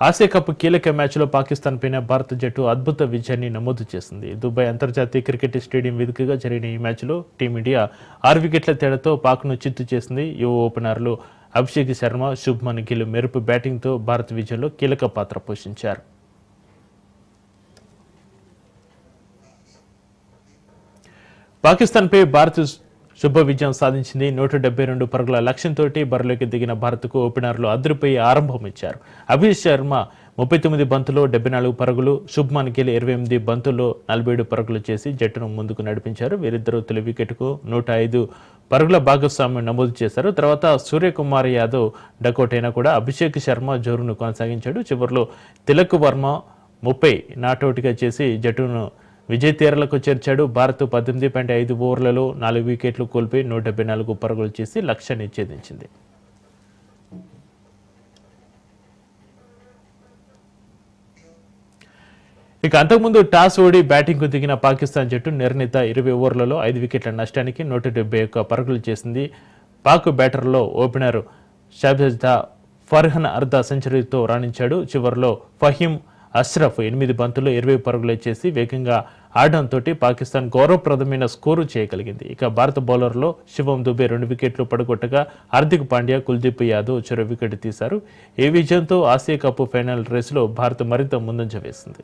Asia cup కీలక మ్యాచ్లో పాకిస్తాన్ పైన భారత జట్టు అద్భుత విజయాన్ని నమోదు చేసింది. దుబాయ్ అంతర్జాతీయ క్రికెట్ స్టేడియం వేదికగా జరిగిన ఈ మ్యాచ్లో టీమిండియా 6 వికెట్ల తేడాతో పాక్ను చిత్తు చేసింది. యువ ఓపెనర్లు అభిషేక్ శర్మ, శుభ్మన్ గిల్ మెరుపు బ్యాటింగ్తో భారత విజయంలో కీలక పాత్ర పోషించారు. పాకిస్తాన్పై భారత్ శుభ విజయం సాధించింది. 172 పరుగుల లక్ష్యంతో బరిలోకి దిగిన భారత్కు ఓపెనర్లు అదిరిపోయి ఆరంభం ఇచ్చారు. అభిషేక్ శర్మ 39 బంతుల్లో 74 పరుగులు, శుభ్మన్ గిల్ 28 బంతుల్లో 47 పరుగులు చేసి జట్టును ముందుకు నడిపించారు. వీరిద్దరూ తొలి వికెట్కు 105 పరుగుల భాగస్వామ్యం నమోదు చేశారు. తర్వాత సూర్యకుమార్ యాదవ్ డకౌట్ అయినా కూడా అభిషేక్ శర్మ జోరును కొనసాగించాడు. చివరిలో తిలక్ వర్మ 30 నాటౌట్గా చేసి జట్టును విజయ తీరాలకు చేర్చాడు. భారత్ 18.5 ఓవర్లలో 4 వికెట్లు కోల్పోయి 174 పరుగులు చేసి లక్ష్యాన్ని ఛేదించింది. ఇక అంతకుముందు టాస్ ఓడి బ్యాటింగ్కు దిగిన పాకిస్తాన్ జట్టు నిర్ణీత 20 ఓవర్లలో 5 వికెట్ల నష్టానికి 171 పరుగులు చేసింది. పాక్ బ్యాటర్లో ఓపెనర్ షాబ్జా ఫర్హాన్ అర్ధ సెంచరీతో రాణించాడు. చివరిలో ఫహీం అష్రఫ్ 8 బంతుల్లో 20 పరుగులు చేసి వేగంగా ఆడడంతో పాకిస్తాన్ గౌరవప్రదమైన స్కోరు చేయగలిగింది. ఇక భారత బౌలర్లో శివం దుబే 2 వికెట్లు పడగొట్టగా హార్దిక్ పాండ్యా, కుల్దీప్ యాదవ్ చెరో వికెట్ తీశారు. ఈ విజయంతో ఆసియా కప్ ఫైనల్ రేసులో భారత్ మరింత ముందంజ వేసింది.